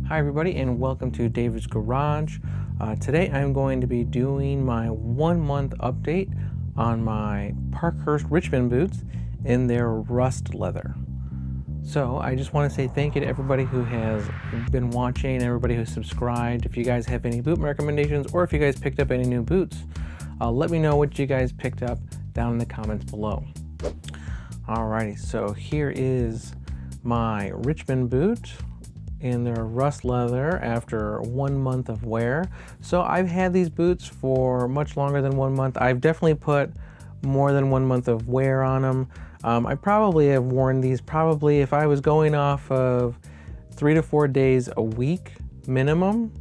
Hi everybody and welcome to David's Garage. Today I'm going to be doing my 1 month update on my Parkhurst Richmond boots in their rust leather. So I just want to say thank you to everybody who has been watching, everybody who's subscribed. If you guys have any boot recommendations or if you guys picked up any new boots, let me know what you guys picked up down in the comments below. Alrighty, so here is my Richmond boot in their rust leather after 1 month of wear. So I've had these boots for much longer than 1 month. I've definitely put more than 1 month of wear on them. I probably have worn these if I was going off of 3 to 4 days a week minimum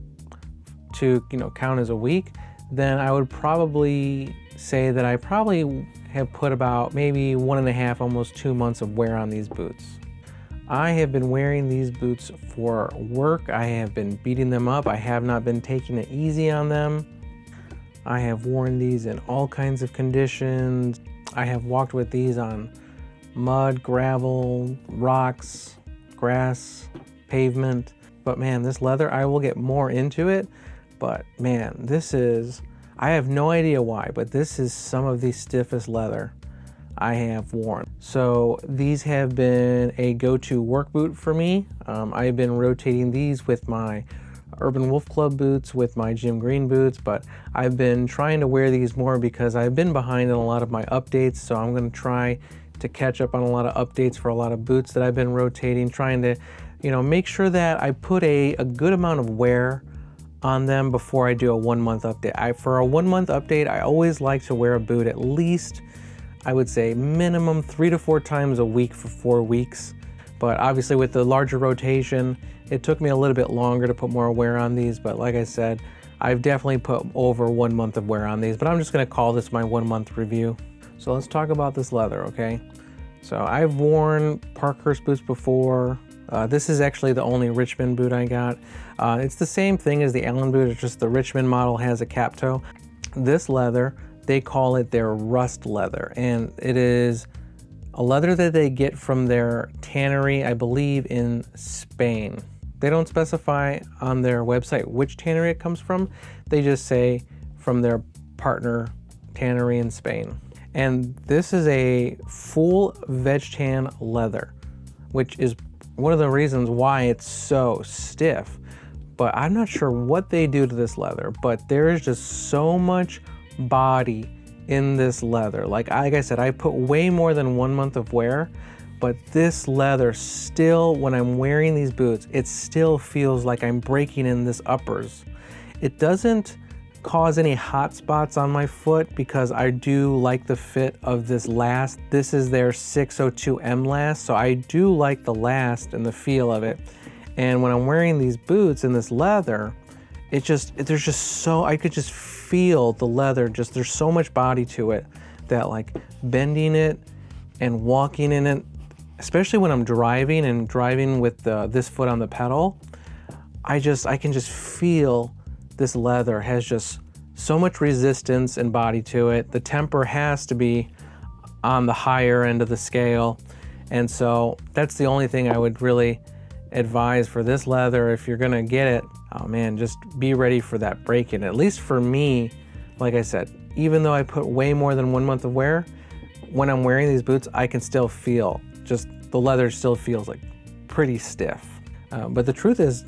to count as a week, then I would probably say that I probably have put about maybe 1.5, almost 2 months of wear on these boots. I have been wearing these boots for work. I have been beating them up. I have not been taking it easy on them. I have worn these in all kinds of conditions. I have walked with these on mud, gravel, rocks, grass, pavement. But man, this leather, I will get more into it. But man, I have no idea why, but this is some of the stiffest leather I have worn. So these have been a go-to work boot for me. I've been rotating these with my Urban Wolf Club boots, with my Jim Green boots, but I've been trying to wear these more because I've been behind in a lot of my updates. So I'm going to try to catch up on a lot of updates for a lot of boots that I've been rotating, trying to make sure that I put a good amount of wear on them before I do a 1 month update. For a 1 month update, I always like to wear a boot at least, I would say minimum 3 to 4 times a week for 4 weeks. But obviously with the larger rotation, it took me a little bit longer to put more wear on these. But like I said, I've definitely put over 1 month of wear on these, but I'm just gonna call this my 1 month review. So let's talk about this leather, okay? So I've worn Parkhurst boots before. This is actually the only Richmond boot I got. It's the same thing as the Allen boot, it's just the Richmond model has a cap toe. This leather, they call it their rust leather, and it is a leather that they get from their tannery, I believe in Spain. They don't specify on their website which tannery it comes from. They just say from their partner tannery in Spain. And this is a full veg tan leather, which is one of the reasons why it's so stiff. But I'm not sure what they do to this leather, but there is just so much body in this leather. Like I said, I put way more than 1 month of wear, but this leather still, when I'm wearing these boots, it still feels like I'm breaking in this uppers. It doesn't cause any hot spots on my foot because I do like the fit of this last. This is their 602M last, so I do like the last and the feel of it. And when I'm wearing these boots in this leather, I could just feel the leather, there's so much body to it that like bending it and walking in it, especially when I'm driving with this foot on the pedal, I can just feel this leather has just so much resistance and body to it. The temper has to be on the higher end of the scale. And so that's the only thing I would really advise for this leather. If you're gonna get it, oh man, just be ready for that break-in. At least for me, like I said, even though I put way more than 1 month of wear, when I'm wearing these boots, I can still feel, the leather still feels like pretty stiff. But the truth is,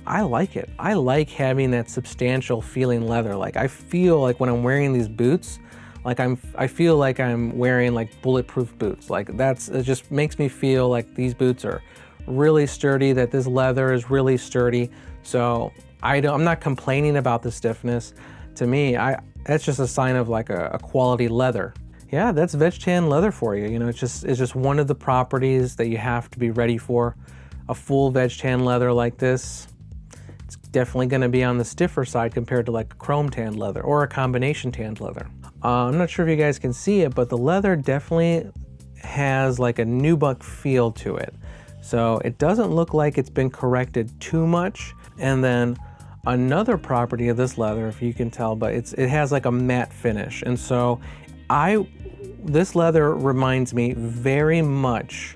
I like it. I like having that substantial feeling leather. Like I feel like when I'm wearing these boots, I feel like I'm wearing like bulletproof boots. Like it just makes me feel like these boots are really sturdy, that this leather is really sturdy. So I'm not complaining about the stiffness. To me, that's just a sign of like a quality leather. Yeah, that's veg tan leather for you. It's just one of the properties that you have to be ready for. A full veg tan leather like this, it's definitely going to be on the stiffer side compared to like a chrome tan leather or a combination tanned leather. I'm not sure if you guys can see it, but the leather definitely has like a nubuck feel to it. So it doesn't look like it's been corrected too much. And then another property of this leather, if you can tell, but it has like a matte finish. And so this leather reminds me very much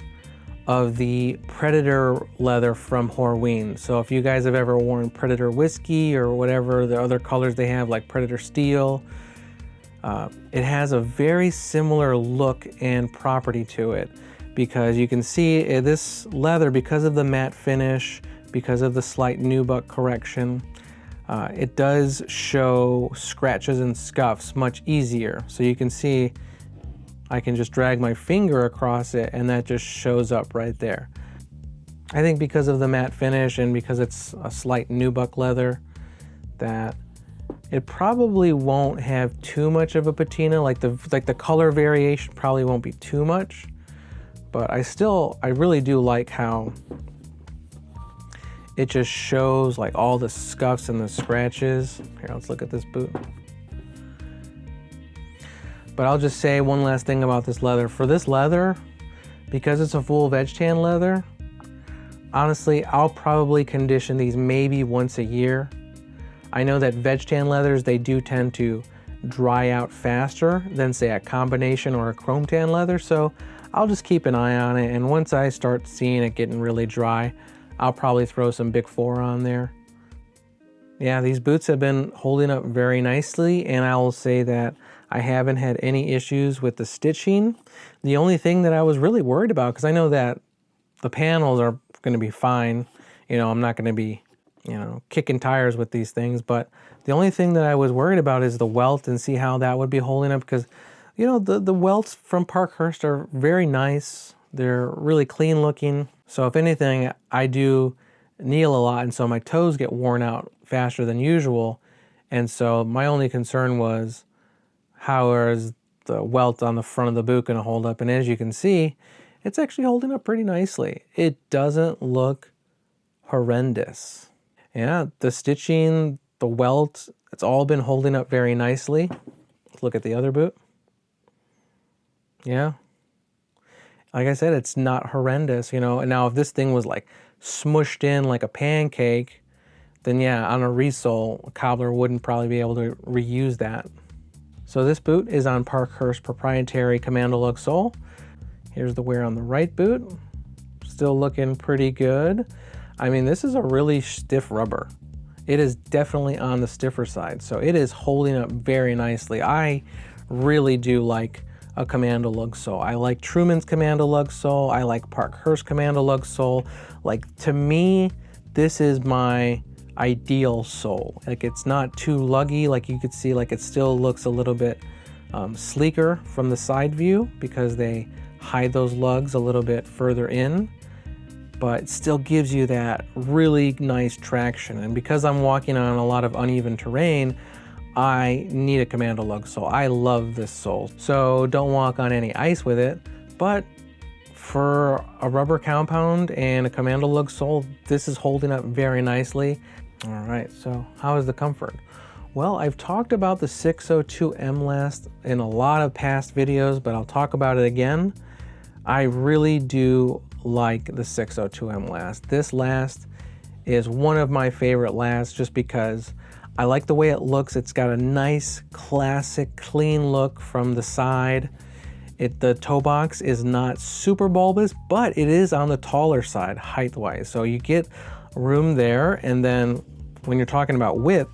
of the Predator leather from Horween. So if you guys have ever worn Predator whiskey or whatever the other colors they have, like Predator steel, it has a very similar look and property to it, because you can see this leather, because of the matte finish, because of the slight nubuck correction, it does show scratches and scuffs much easier. So you can see I can just drag my finger across it and that just shows up right there. I think because of the matte finish and because it's a slight nubuck leather, that it probably won't have too much of a patina. Like the color variation probably won't be too much, but I really do like how it just shows like all the scuffs and the scratches. Here, let's look at this boot. But I'll just say one last thing about this leather. For this leather, because it's a full veg tan leather, honestly, I'll probably condition these maybe once a year. I know that veg tan leathers, they do tend to dry out faster than say a combination or a chrome tan leather, so I'll just keep an eye on it, and once I start seeing it getting really dry, I'll probably throw some Big 4 on there. Yeah, these boots have been holding up very nicely, and I will say that I haven't had any issues with the stitching. The only thing that I was really worried about, because I know that the panels are going to be fine, you know, I'm not going to be, you know, kicking tires with these things, but the only thing that I was worried about is the welt and see how that would be holding up, because, you know, the welts from Parkhurst are very nice. They're really clean looking. So if anything, I do kneel a lot, and so my toes get worn out faster than usual. And so my only concern was, how is the welt on the front of the boot going to hold up? And as you can see, it's actually holding up pretty nicely. It doesn't look horrendous. Yeah, the stitching, the welt, it's all been holding up very nicely. Let's look at the other boot. Yeah. Like I said, it's not horrendous, you know. And now if this thing was like smushed in like a pancake, then yeah, on a resole, a cobbler wouldn't probably be able to reuse that. So this boot is on Parkhurst proprietary Commando lug sole. Here's the wear on the right boot. Still looking pretty good. I mean, this is a really stiff rubber. It is definitely on the stiffer side, so it is holding up very nicely. I really do like a Commando lug sole. I like Truman's Commando lug sole. I like Parkhurst Commando lug sole. Like, to me, this is my ideal sole. Like, it's not too luggy. Like, you could see, like, it still looks a little bit sleeker from the side view because they hide those lugs a little bit further in, but it still gives you that really nice traction. And because I'm walking on a lot of uneven terrain, I need a Commando lug sole. I love this sole. So don't walk on any ice with it, but for a rubber compound and a Commando lug sole, this is holding up very nicely. All right, so how is the comfort? Well, I've talked about the 602M last in a lot of past videos, but I'll talk about it again. I really do like the 602M last. This last is one of my favorite lasts just because I like the way it looks. It's got a nice, classic, clean look from the side. The toe box is not super bulbous, but it is on the taller side height-wise. So you get room there, and then when you're talking about width,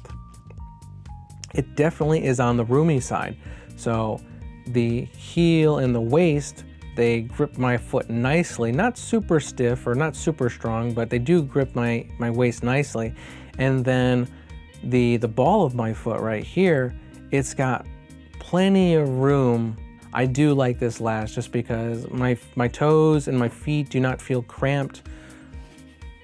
it definitely is on the roomy side. So the heel and the waist, they grip my foot nicely, not super stiff or not super strong, but they do grip my waist nicely. And then the ball of my foot right here, it's got plenty of room. I do like this last just because my toes and my feet do not feel cramped,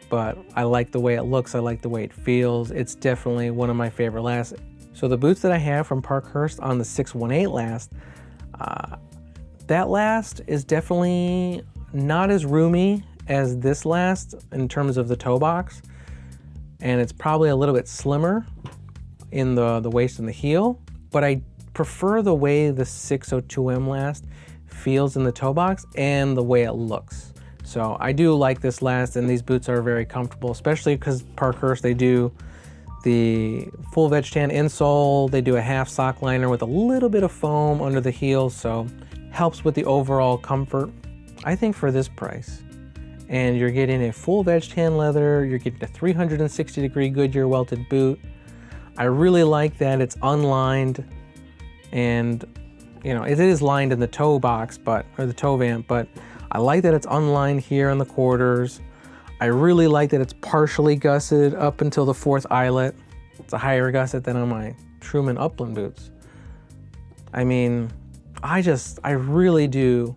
but I like the way it looks. I like the way it feels. It's definitely one of my favorite lasts. So the boots that I have from Parkhurst on the 618 last, that last is definitely not as roomy as this last in terms of the toe box, and it's probably a little bit slimmer in the waist and the heel, but I prefer the way the 602M last feels in the toe box and the way it looks. So I do like this last, and these boots are very comfortable, especially because Parkhurst, they do the full veg tan insole, they do a half sock liner with a little bit of foam under the heel, so helps with the overall comfort. I think for this price, and you're getting a full veg tan leather, you're getting a 360-degree Goodyear welted boot. I really like that it's unlined, and you know, it is lined in the toe box, or the toe vamp, but I like that it's unlined here on the quarters. I really like that it's partially gusseted up until the 4th eyelet. It's a higher gusset than on my Truman Upland boots. I mean, I really do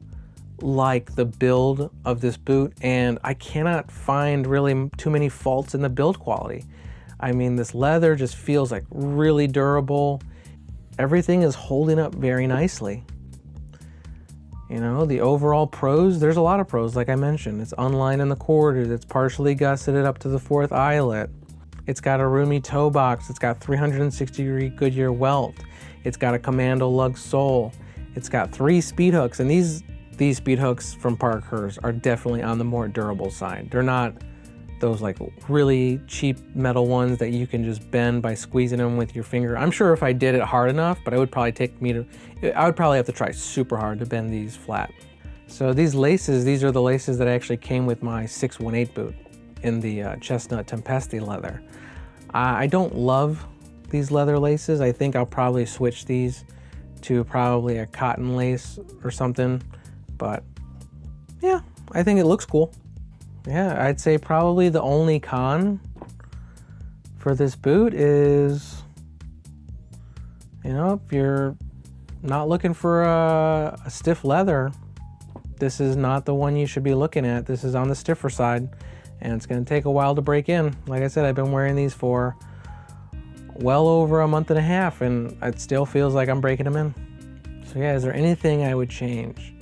like the build of this boot, and I cannot find really too many faults in the build quality. I mean, this leather just feels like really durable. Everything is holding up very nicely. You know, the overall pros, there's a lot of pros, like I mentioned. It's unlined in the quarters, it's partially gusseted up to the 4th eyelet. It's got a roomy toe box, it's got 360-degree Goodyear welt. It's got a commando lug sole. It's got 3 speed hooks, and these speed hooks from Parkhurst are definitely on the more durable side. They're not those like really cheap metal ones that you can just bend by squeezing them with your finger. I'm sure if I did it hard enough, but it would probably I would probably have to try super hard to bend these flat. So these laces, these are the laces that actually came with my 618 boot in the chestnut Tempesti leather. I don't love these leather laces. I think I'll probably switch these to probably a cotton lace or something, but yeah, I think it looks cool. Yeah, I'd say probably the only con for this boot is, you know, if you're not looking for a stiff leather, this is not the one you should be looking at. This is on the stiffer side, and it's going to take a while to break in. Like I said, I've been wearing these for well over a month and a half, and it still feels like I'm breaking them in. So yeah, is there anything I would change?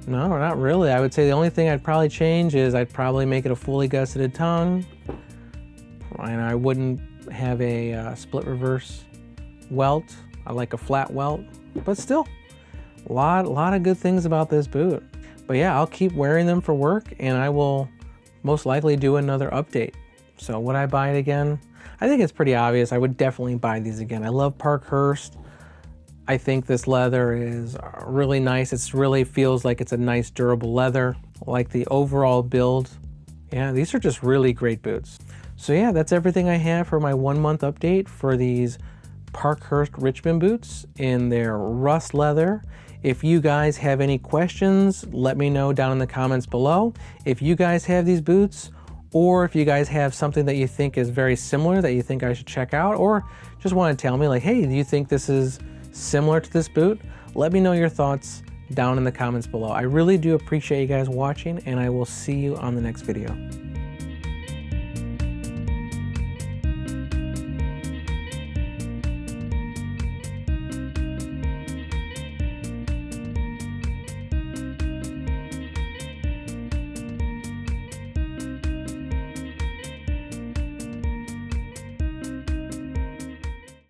No, not really. I would say the only thing I'd probably change is I'd probably make it a fully gusseted tongue, and I wouldn't have a split reverse welt. I like a flat welt, but still, a lot of good things about this boot. But yeah, I'll keep wearing them for work, and I will most likely do another update. So would I buy it again? I think it's pretty obvious. I would definitely buy these again. I love Parkhurst. I think this leather is really nice. It really feels like it's a nice durable leather. I like the overall build. Yeah, these are just really great boots. So yeah, that's everything I have for my 1-month update for these Parkhurst Richmond boots in their rust leather. If you guys have any questions, let me know down in the comments below. If you guys have these boots, or if you guys have something that you think is very similar that you think I should check out, or just want to tell me like, hey, do you think this is similar to this boot? Let me know your thoughts down in the comments below. I really do appreciate you guys watching, and I will see you on the next video.